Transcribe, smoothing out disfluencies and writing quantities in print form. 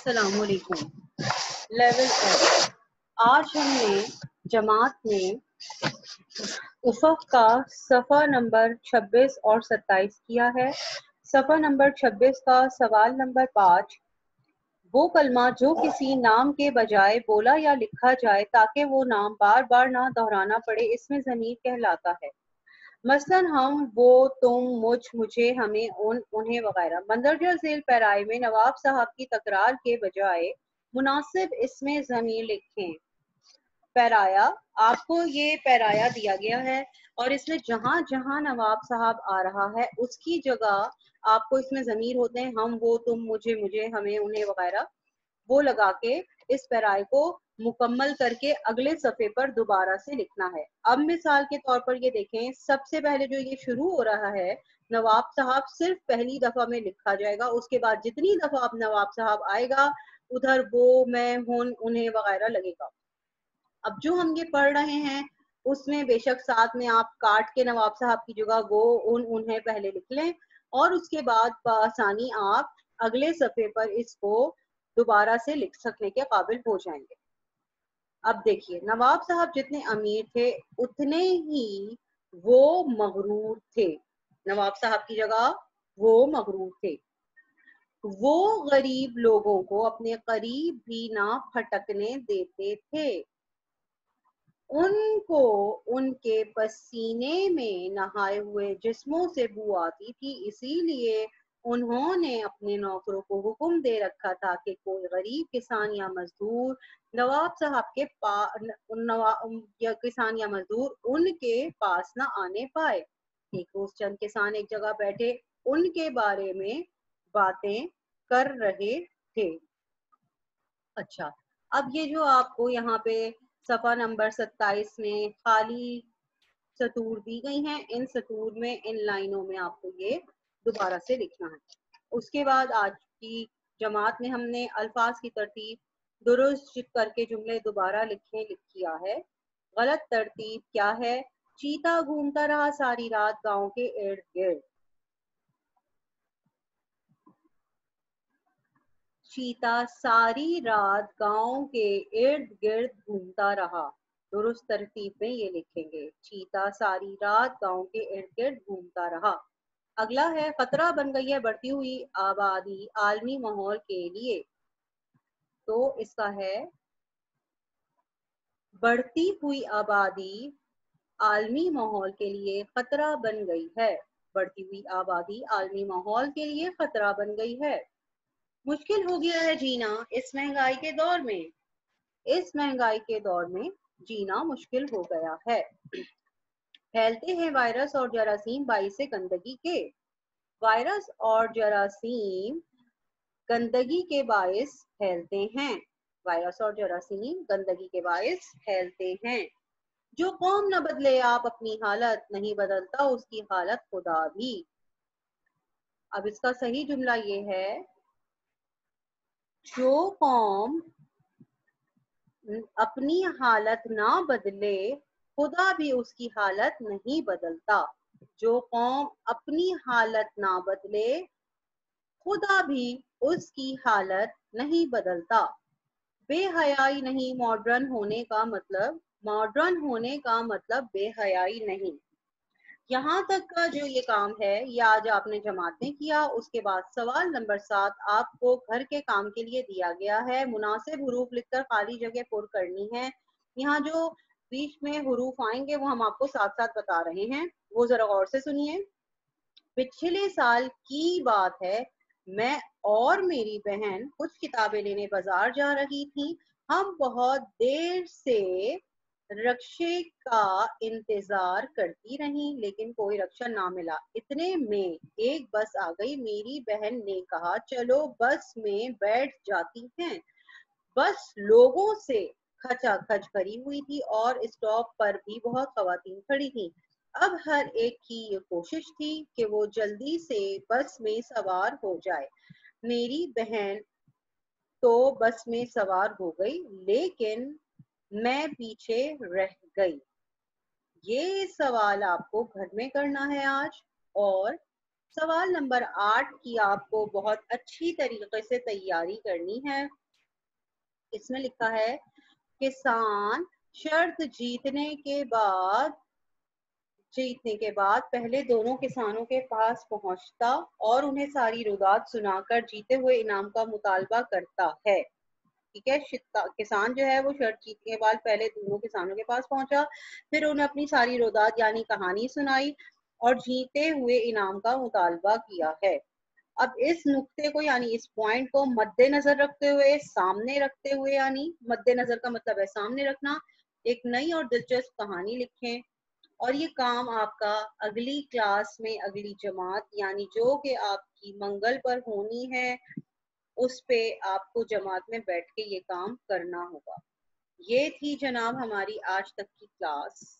अस्सलाम वालेकुम। Level eight. आज हमने जमात में उफ़क़ का सफ़ा नंबर 26 और 27 किया है। सफ़ा नंबर 26 का सवाल नंबर 5, वो कलमा जो किसी नाम के बजाय बोला या लिखा जाए ताकि वो नाम बार बार ना दोहराना पड़े, इसमें ज़मीर कहलाता है। मसलन हम, वो, तुम, मुझ, मुझे, हमें, उन्हें वगैरह। मंदरजा झेल पैराए में नवाब साहब की तकरार के बजाय मुनासिब इसमें ज़मीर लिखें। पैराया, आपको ये पैराया दिया गया है और इसमें जहां जहां नवाब साहब आ रहा है उसकी जगह आपको इसमें ज़मीर होते हैं हम, वो, तुम, मुझे, हमें, उन्हें वगैरह, वो लगा के इस पैराए को मुकम्मल करके अगले सफ़े पर दोबारा से लिखना है। अब मिसाल के तौर पर ये देखें, सबसे पहले जो ये शुरू हो रहा है नवाब साहब सिर्फ पहली दफा में लिखा जाएगा, उसके बाद जितनी दफा अब नवाब साहब आएगा उधर वो, मैं, हुन, उन्हें वगैरह लगेगा। अब जो हम ये पढ़ रहे हैं उसमें बेशक साथ में आप काट के नवाब साहब की जगह वो, उन्हें पहले लिख लें और उसके बाद बआसानी आप अगले सफ़े पर इसको दोबारा से लिख सकने के काबिल हो जाएंगे। अब देखिए, नवाब साहब जितने अमीर थे उतने ही वो मगरूर थे। नवाब साहब की जगह वो मगरूर थे। वो गरीब लोगों को अपने करीब भी ना फटकने देते थे। उनको उनके पसीने में नहाए हुए जिस्मों से बू आती थी, इसीलिए उन्होंने अपने नौकरों को हुक्म दे रखा था कि कोई गरीब किसान या मजदूर नवाब साहब के या किसान या मजदूर उनके पास ना आने पाए। एक रोज चंद किसान एक जगह बैठे उनके बारे में बातें कर रहे थे। अच्छा, अब ये जो आपको यहाँ पे सफ़ा नंबर 27 में खाली सतूर दी गई हैं, इन सतूर में, इन लाइनों में आपको ये दोबारा से लिखना है। उसके बाद आज की जमात में हमने अल्फाज की तरतीब दुरुस्त करके जुमले दोबारा लिख किया है। गलत तरतीब क्या है? चीता घूमता रहा सारी रात गांव के इर्द गिर्द। चीता सारी रात गांव के इर्द गिर्द घूमता रहा। दुरुस्त तरतीब में ये लिखेंगे, चीता सारी रात गांव के इर्द गिर्द घूमता रहा। अगला है, खतरा बन गई है बढ़ती हुई आबादी आलमी माहौल के लिए। तो इसका है, बढ़ती हुई आबादी आलमी माहौल के लिए खतरा बन गई है। बढ़ती हुई आबादी आलमी माहौल के लिए खतरा बन गई है। मुश्किल हो गया है जीना इस महंगाई के दौर में। इस महंगाई के दौर में जीना मुश्किल हो गया है। फैलते हैं वायरस और जरासीम बाइस गंदगी के। वायरस और जरासीम गंदगी के बाइस फैलते हैं। वायरस और जरासीम गंदगी के बाइस फैलते हैं। जो कौम न बदले आप अपनी हालत, नहीं बदलता उसकी हालत खुदा भी। अब इसका सही जुमला ये है, जो कौम अपनी हालत ना बदले खुदा भी उसकी हालत नहीं बदलता। जो कौम अपनी हालत ना बदले खुदा भी उसकी हालत नहीं बदलता। बेहयाई नहीं मॉडर्न होने का मतलब, मॉडर्न होने का मतलब बेहयाई नहीं। यहाँ तक का जो ये काम है ये आज आपने जमात में किया। उसके बाद सवाल नंबर 7 आपको घर के काम के लिए दिया गया है। मुनासिब हुरूफ लिखकर खाली जगह पुर करनी है। यहाँ जो बीच में हुरूफ आएंगे वो हम आपको साथ साथ बता रहे हैं, वो जरा गौर से सुनिए। पिछले साल की बात है, मैं और मेरी बहन कुछ किताबें लेने बाजार जा रही थी। हम बहुत देर से रक्षे का इंतजार करती रही लेकिन कोई रक्षा ना मिला। इतने में एक बस आ गई। मेरी बहन ने कहा, चलो बस में बैठ जाती हैं। बस लोगों से खचाखच भरी हुई थी और स्टॉप पर भी बहुत खवातीन खड़ी थी। अब हर एक की ये कोशिश थी कि वो जल्दी से बस में सवार हो जाए। मेरी बहन तो बस में सवार हो गई लेकिन मैं पीछे रह गई। ये सवाल आपको घर में करना है आज, और सवाल नंबर 8 की आपको बहुत अच्छी तरीके से तैयारी करनी है। इसमें लिखा है किसान शर्त जीतने के बाद पहले दोनों किसानों के पास पहुंचता और उन्हें सारी रुदात सुनाकर जीते हुए इनाम का मुतालबा करता है। ठीक है, किसान जो है वो शर्त जीतने के बाद पहले दोनों किसानों के पास पहुंचा, फिर उन्हें अपनी सारी रुदात यानी कहानी सुनाई और जीते हुए इनाम का मुतालबा किया है। अब इस नुक्ते को यानी इस पॉइंट को मद्देनजर रखते हुए, सामने रखते हुए, यानी मद्देनजर का मतलब है सामने रखना, एक नई और दिलचस्प कहानी लिखें। और ये काम आपका अगली क्लास में अगली जमात यानी जो कि आपकी मंगल पर होनी है उस पे आपको जमात में बैठ के ये काम करना होगा। ये थी जनाब हमारी आज तक की क्लास।